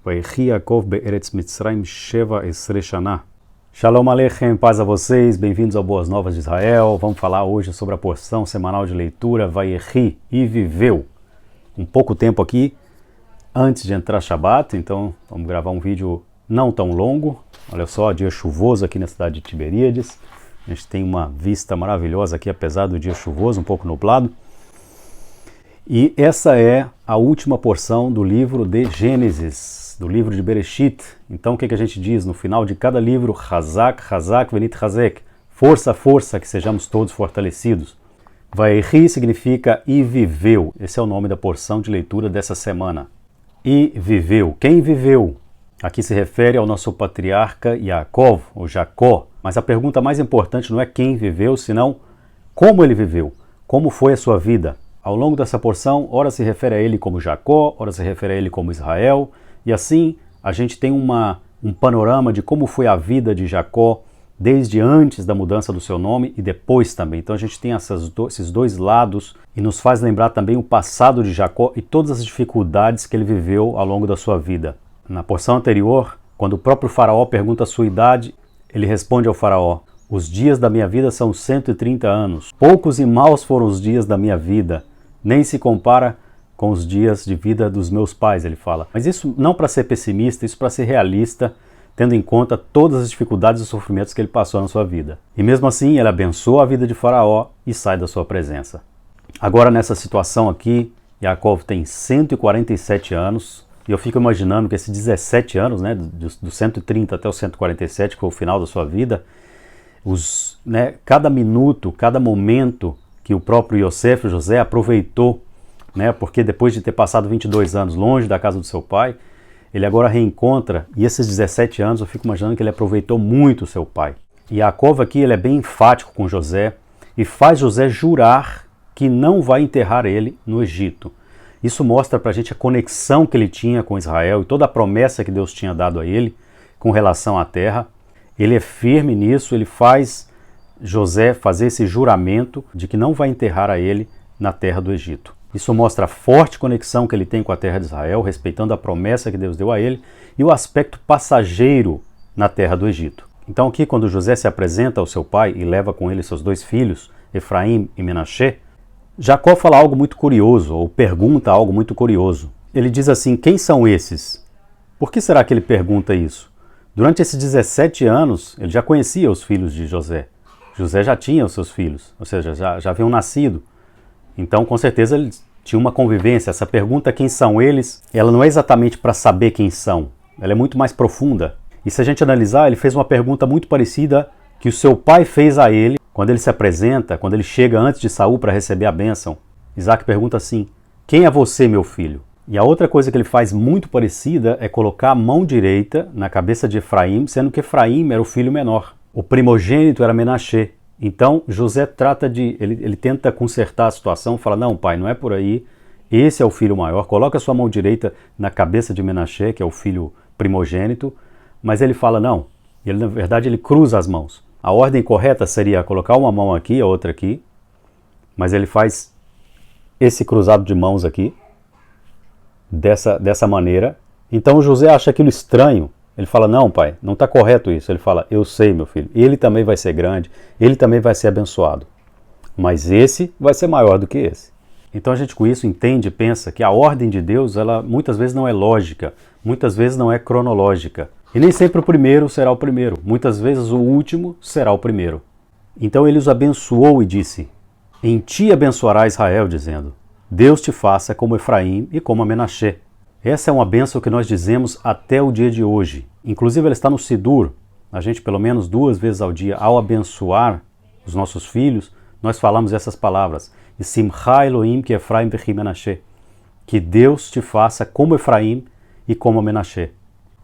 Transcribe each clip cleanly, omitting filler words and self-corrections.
Vayechi Yaakov be'eretz Mitzrayim sheva esrei shana. Shalom Aleichem, paz a vocês, bem-vindos ao Boas Novas de Israel. Vamos falar hoje sobre a porção semanal de leitura Vayechi, e viveu. Um pouco tempo aqui, antes de entrar Shabbat, então vamos gravar um vídeo não tão longo. Olha só, dia chuvoso aqui na cidade de Tiberíades. A gente tem uma vista maravilhosa aqui, apesar do dia chuvoso, um pouco nublado. E essa é a última porção do livro de Gênesis, do livro de Bereshit. Então o que a gente diz no final de cada livro? Chazak, Chazak, Venit Chazek. Força, força, que sejamos todos fortalecidos. Vayechi significa e viveu. Esse é o nome da porção de leitura dessa semana. E viveu. Quem viveu? Aqui se refere ao nosso patriarca Yaakov, ou Jacó. Mas a pergunta mais importante não é quem viveu, senão como ele viveu. Como foi a sua vida? Ao longo dessa porção, ora se refere a ele como Jacó, ora se refere a ele como Israel. E assim, a gente tem um panorama de como foi a vida de Jacó desde antes da mudança do seu nome e depois também. Então a gente tem esses dois lados e nos faz lembrar também o passado de Jacó e todas as dificuldades que ele viveu ao longo da sua vida. Na porção anterior, quando o próprio faraó pergunta a sua idade, ele responde ao faraó: os dias da minha vida são 130 anos. Poucos e maus foram os dias da minha vida, nem se compara com os dias de vida dos meus pais, ele fala. Mas isso não para ser pessimista, isso para ser realista, tendo em conta todas as dificuldades e sofrimentos que ele passou na sua vida. E mesmo assim, ele abençoa a vida de Faraó e sai da sua presença. Agora, nessa situação aqui, Yaakov tem 147 anos, e eu fico imaginando que esses 17 anos, né, do 130 até o 147, que foi o final da sua vida, cada minuto, cada momento que o próprio Yosef, José, aproveitou, né, porque depois de ter passado 22 anos longe da casa do seu pai, ele agora reencontra, e esses 17 anos eu fico imaginando que ele aproveitou muito o seu pai. E Yaakov aqui ele é bem enfático com José, e faz José jurar que não vai enterrar ele no Egito. Isso mostra pra gente a conexão que ele tinha com Israel e toda a promessa que Deus tinha dado a ele com relação à terra. Ele é firme nisso, ele faz José fazer esse juramento de que não vai enterrar a ele na terra do Egito. Isso mostra a forte conexão que ele tem com a terra de Israel, respeitando a promessa que Deus deu a ele, e o aspecto passageiro na terra do Egito. Então aqui, quando José se apresenta ao seu pai e leva com ele seus dois filhos, Efraim e Menashe, Jacó fala algo muito curioso, ou pergunta algo muito curioso. Ele diz assim: quem são esses? Por que será que ele pergunta isso? Durante esses 17 anos, ele já conhecia os filhos de José. José já tinha os seus filhos, ou seja, já haviam nascido. Então, com certeza, ele tinha uma convivência. Essa pergunta, quem são eles, ela não é exatamente para saber quem são. Ela é muito mais profunda. E se a gente analisar, ele fez uma pergunta muito parecida que o seu pai fez a ele quando ele se apresenta, quando ele chega antes de Saul para receber a bênção. Isaac pergunta assim: quem é você, meu filho? E a outra coisa que ele faz muito parecida é colocar a mão direita na cabeça de Efraim, sendo que Efraim era o filho menor. O primogênito era Menashe. Então José ele tenta consertar a situação, fala: não, pai, não é por aí, esse é o filho maior, coloca a sua mão direita na cabeça de Menashe, que é o filho primogênito, mas ele fala não, e na verdade ele cruza as mãos. A ordem correta seria colocar uma mão aqui, a outra aqui, mas ele faz esse cruzado de mãos aqui, dessa maneira. Então José acha aquilo estranho. Ele fala: não, pai, não está correto isso. Ele fala: eu sei, meu filho, ele também vai ser grande, ele também vai ser abençoado, mas esse vai ser maior do que esse. Então a gente com isso entende e pensa que a ordem de Deus, ela muitas vezes não é lógica, muitas vezes não é cronológica, e nem sempre o primeiro será o primeiro, muitas vezes o último será o primeiro. Então ele os abençoou e disse: em ti abençoará Israel, dizendo: Deus te faça como Efraim e como Menashe. Essa é uma bênção que nós dizemos até o dia de hoje. Inclusive ela está no Sidur. A gente pelo menos 2 vezes ao dia, ao abençoar os nossos filhos, nós falamos essas palavras: Simcha Elohim que Efraim vechi Menashe. Que Deus te faça como Efraim e como Menashe.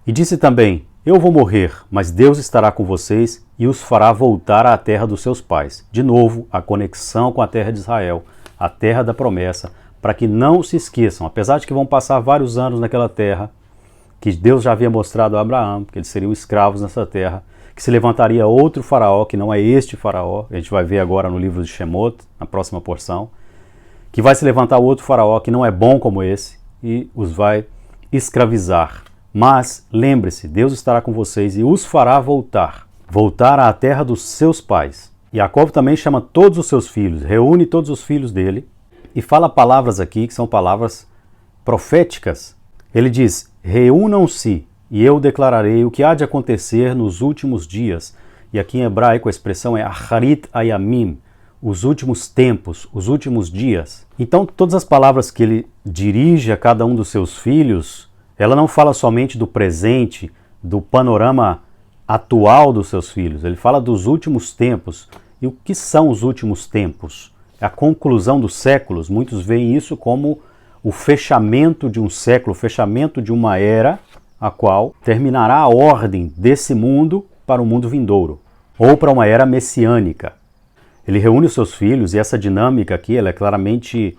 E disse também: eu vou morrer, mas Deus estará com vocês e os fará voltar à terra dos seus pais. De novo, a conexão com a terra de Israel, a terra da promessa, para que não se esqueçam, apesar de que vão passar vários anos naquela terra, que Deus já havia mostrado a Abraão, que eles seriam escravos nessa terra, que se levantaria outro faraó, que não é este faraó, a gente vai ver agora no livro de Shemot, na próxima porção, que vai se levantar outro faraó que não é bom como esse, e os vai escravizar. Mas lembre-se, Deus estará com vocês e os fará voltar à terra dos seus pais. Jacó também chama todos os seus filhos, reúne todos os filhos dele e fala palavras aqui que são palavras proféticas. Ele diz: reúnam-se e eu declararei o que há de acontecer nos últimos dias. E aqui em hebraico a expressão é Acharit Ayamim, os últimos tempos, os últimos dias. Então todas as palavras que ele dirige a cada um dos seus filhos, ela não fala somente do presente, do panorama atual dos seus filhos, ele fala dos últimos tempos. E o que são os últimos tempos? É a conclusão dos séculos. Muitos veem isso como o fechamento de um século, o fechamento de uma era, a qual terminará a ordem desse mundo para o mundo vindouro, ou para uma era messiânica. Ele reúne os seus filhos e essa dinâmica aqui ela é claramente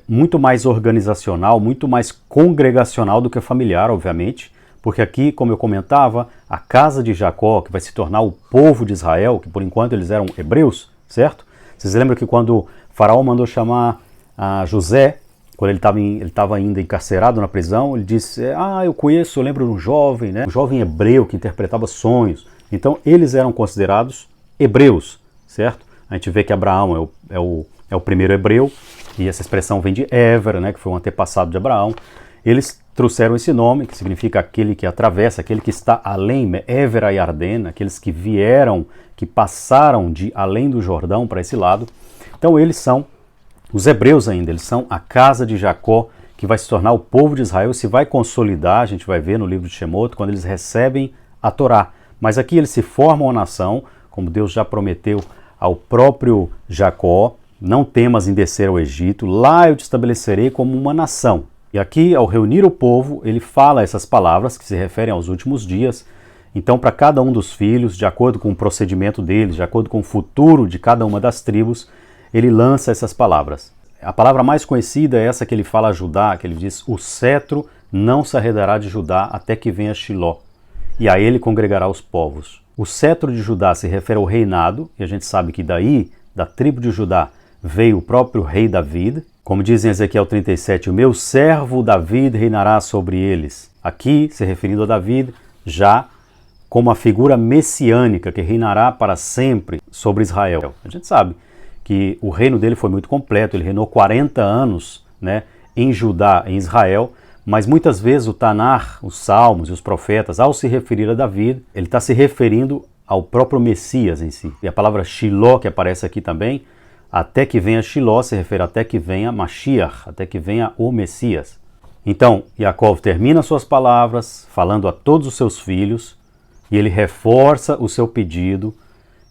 muito mais organizacional, muito mais congregacional do que familiar, obviamente, porque aqui, como eu comentava, a casa de Jacó, que vai se tornar o povo de Israel, que por enquanto eles eram hebreus, certo? Vocês lembram que quando Faraó mandou chamar a José, quando ele estava ainda encarcerado na prisão, ele disse, eu lembro de um jovem, né? Um jovem hebreu que interpretava sonhos. Então, eles eram considerados hebreus, certo? A gente vê que Abraão é o primeiro hebreu, e essa expressão vem de Ever, né? Que foi um antepassado de Abraão. Eles trouxeram esse nome, que significa aquele que atravessa, aquele que está além, Ever Yarden, aqueles que vieram, que passaram de além do Jordão para esse lado. Então eles são os hebreus ainda, eles são a casa de Jacó, que vai se tornar o povo de Israel, se vai consolidar, a gente vai ver no livro de Shemot, quando eles recebem a Torá. Mas aqui eles se formam a nação, como Deus já prometeu ao próprio Jacó, não temas em descer ao Egito, lá eu te estabelecerei como uma nação. E aqui, ao reunir o povo, ele fala essas palavras que se referem aos últimos dias. Então, para cada um dos filhos, de acordo com o procedimento deles, de acordo com o futuro de cada uma das tribos, ele lança essas palavras. A palavra mais conhecida é essa que ele fala a Judá, que ele diz, o cetro não se arredará de Judá até que venha Shiló, e a ele congregará os povos. O cetro de Judá se refere ao reinado, e a gente sabe que daí, da tribo de Judá, veio o próprio rei David. Como diz em Ezequiel 37, o meu servo David reinará sobre eles. Aqui, se referindo a David, já como a figura messiânica que reinará para sempre sobre Israel. A gente sabe que o reino dele foi muito completo, ele reinou 40 anos, né, em Judá, em Israel, mas muitas vezes o Tanar, os Salmos e os profetas, ao se referir a David, ele está se referindo ao próprio Messias em si. E a palavra Shiló, que aparece aqui também, até que venha Shiló, se refere até que venha Mashiach, até que venha o Messias. Então, Jacó termina suas palavras, falando a todos os seus filhos, e ele reforça o seu pedido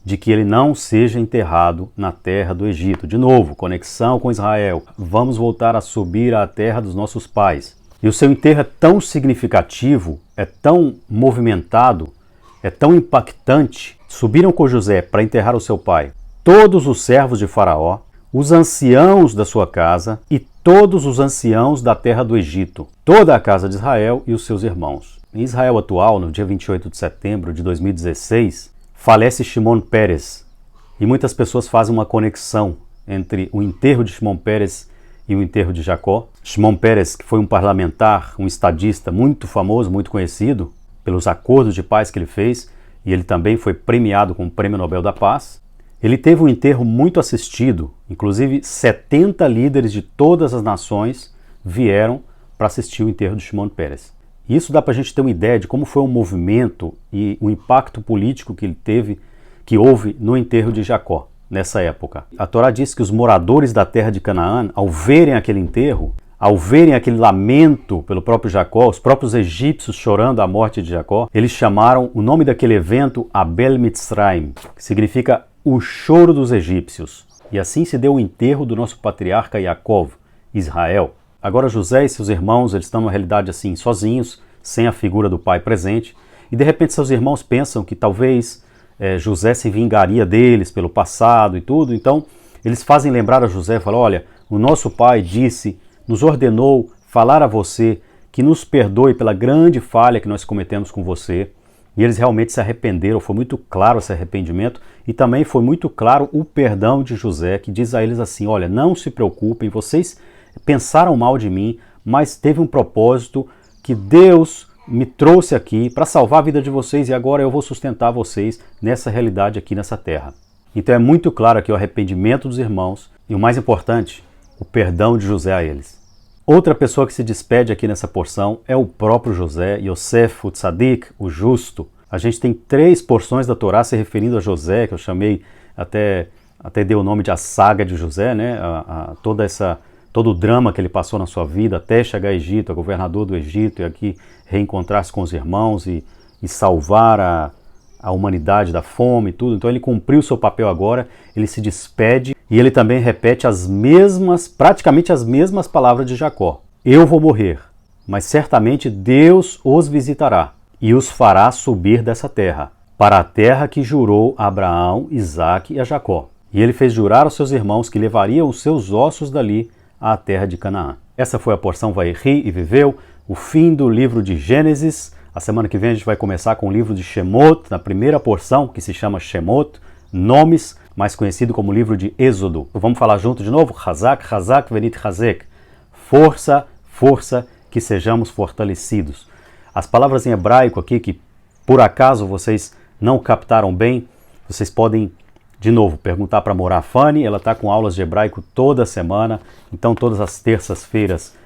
de que ele não seja enterrado na terra do Egito. De novo, conexão com Israel. Vamos voltar a subir à terra dos nossos pais. E o seu enterro é tão significativo, é tão movimentado, é tão impactante. Subiram com José para enterrar o seu pai todos os servos de Faraó, os anciãos da sua casa e todos os anciãos da terra do Egito, toda a casa de Israel e os seus irmãos. Em Israel atual, no dia 28 de setembro de 2016, falece Shimon Peres, e muitas pessoas fazem uma conexão entre o enterro de Shimon Peres e o enterro de Jacó. Shimon Peres, que foi um parlamentar, um estadista muito famoso, muito conhecido, pelos acordos de paz que ele fez, e ele também foi premiado com o Prêmio Nobel da Paz. Ele teve um enterro muito assistido, inclusive 70 líderes de todas as nações vieram para assistir o enterro de Shimon Peres. Isso dá para a gente ter uma ideia de como foi um movimento e o impacto político que ele teve, que houve no enterro de Jacó, nessa época. A Torá diz que os moradores da terra de Canaã, ao verem aquele enterro, ao verem aquele lamento pelo próprio Jacó, os próprios egípcios chorando a morte de Jacó, eles chamaram o nome daquele evento Abel Mitzrayim, que significa o choro dos egípcios. E assim se deu o enterro do nosso patriarca Yaakov, Israel. Agora José e seus irmãos, eles estão na realidade assim, sozinhos, sem a figura do pai presente, e de repente seus irmãos pensam que talvez José se vingaria deles pelo passado e tudo, então eles fazem lembrar a José, falam, olha, o nosso pai nos ordenou falar a você que nos perdoe pela grande falha que nós cometemos com você. E eles realmente se arrependeram, foi muito claro esse arrependimento, e também foi muito claro o perdão de José, que diz a eles assim, olha, não se preocupem, vocês pensaram mal de mim, mas teve um propósito que Deus me trouxe aqui para salvar a vida de vocês e agora eu vou sustentar vocês nessa realidade aqui nessa terra. Então é muito claro aqui o arrependimento dos irmãos e o mais importante, o perdão de José a eles. Outra pessoa que se despede aqui nessa porção é o próprio José, Yosef, o Tzadik, o justo. A gente tem 3 porções da Torá se referindo a José, que eu chamei, até dei o nome de a saga de José, né? Todo o drama que ele passou na sua vida até chegar a Egito, a governador do Egito, e aqui reencontrar-se com os irmãos e salvar a humanidade da fome e tudo. Então ele cumpriu o seu papel agora, ele se despede e ele também repete praticamente as mesmas palavras de Jacó. Eu vou morrer, mas certamente Deus os visitará e os fará subir dessa terra, para a terra que jurou a Abraão, Isaque e a Jacó. E ele fez jurar aos seus irmãos que levariam os seus ossos dali à terra de Canaã. Essa foi a porção Vayikri e Viveu, o fim do livro de Gênesis. A semana que vem a gente vai começar com o livro de Shemot, na primeira porção, que se chama Shemot, nomes, mais conhecido como livro de Êxodo. Vamos falar junto de novo? Chazak, Chazak, Venit Chazek. Força, força, que sejamos fortalecidos. As palavras em hebraico aqui, que por acaso vocês não captaram bem, vocês podem, de novo, perguntar para a Morafani. Ela está com aulas de hebraico toda semana, então todas as terças-feiras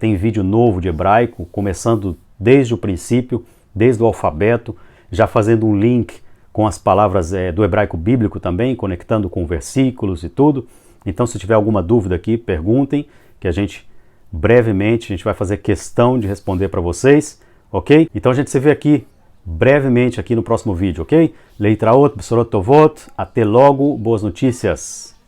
tem vídeo novo de hebraico, começando desde o princípio, desde o alfabeto, já fazendo um link com as palavras do hebraico bíblico também, conectando com versículos e tudo. Então, se tiver alguma dúvida aqui, perguntem, que a gente, brevemente, a gente vai fazer questão de responder para vocês, ok? Então, a gente se vê aqui, brevemente, aqui no próximo vídeo, ok? Leitraot, Besorot Tovot, até logo, boas notícias!